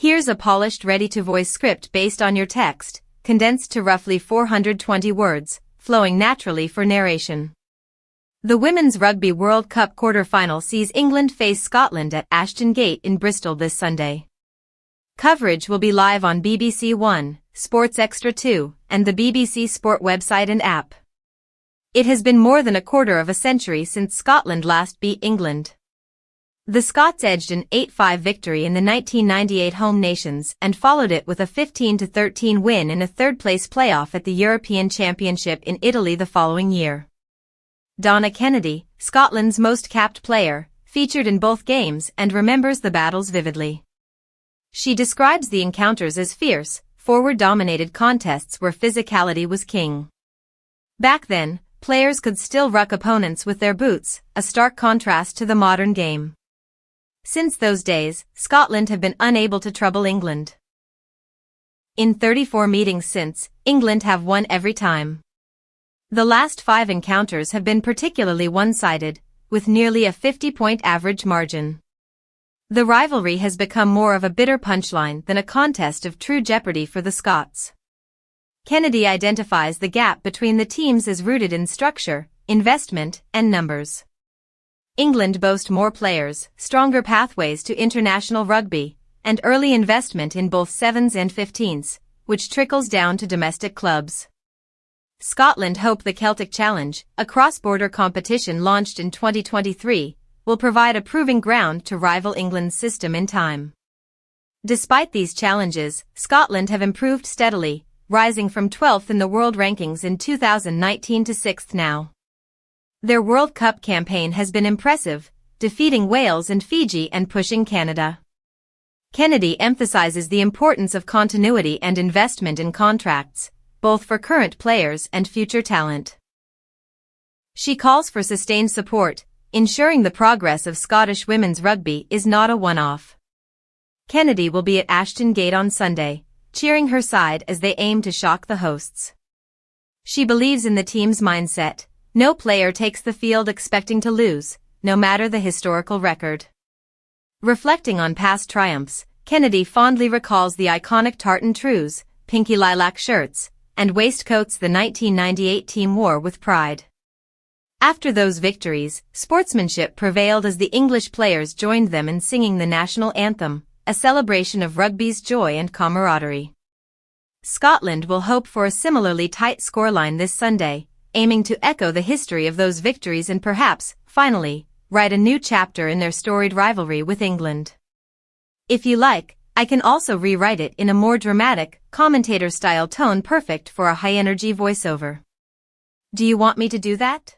Here's a polished ready-to-voice script based on your text, condensed to roughly 420 words, flowing naturally for narration. The Women's Rugby World Cup quarter-final sees England face Scotland at Ashton Gate in Bristol this Sunday. Coverage will be live on BBC One, Sports Extra 2, and the BBC Sport website and app. It has been more than a quarter of a century since Scotland last beat England. The Scots edged an 8-5 victory in the 1998 Home Nations and followed it with a 15-13 win in a third-place playoff at the European Championship in Italy the following year. Donna Kennedy, Scotland's most capped player, featured in both games and remembers the battles vividly. She describes the encounters as fierce, forward-dominated contests where physicality was king. Back then, players could still ruck opponents with their boots, a stark contrast to the modern game. Since those days, Scotland have been unable to trouble England. In 34 meetings since, England have won every time. The last 5 encounters have been particularly one-sided, with nearly a 50-point average margin. The rivalry has become more of a bitter punchline than a contest of true jeopardy for the Scots. Kennedy identifies the gap between the teams as rooted in structure, investment, and numbers. England boast more players, stronger pathways to international rugby, and early investment in both 7s and 15s, which trickles down to domestic clubs. Scotland hope the Celtic Challenge, a cross-border competition launched in 2023, will provide a proving ground to rival England's system in time. Despite these challenges, Scotland have improved steadily, rising from 12th in the world rankings in 2019 to 6th now. Their World Cup campaign has been impressive, defeating Wales and Fiji and pushing Canada. Kennedy emphasizes the importance of continuity and investment in contracts, both for current players and future talent. She calls for sustained support, ensuring the progress of Scottish women's rugby is not a one-off. Kennedy will be at Ashton Gate on Sunday, cheering her side as they aim to shock the hosts. She believes in the team's mindset. No player takes the field expecting to lose, no matter the historical record. Reflecting on past triumphs, Kennedy fondly recalls the iconic tartan trews, pinky lilac shirts, and waistcoats the 1998 team wore with pride. After those victories, sportsmanship prevailed as the English players joined them in singing the national anthem, a celebration of rugby's joy and camaraderie. Scotland will hope for a similarly tight scoreline this Sunday, aiming to echo the history of those victories and perhaps, finally, write a new chapter in their storied rivalry with England. If you like, I can also rewrite it in a more dramatic, commentator-style tone perfect for a high-energy voiceover. Do you want me to do that?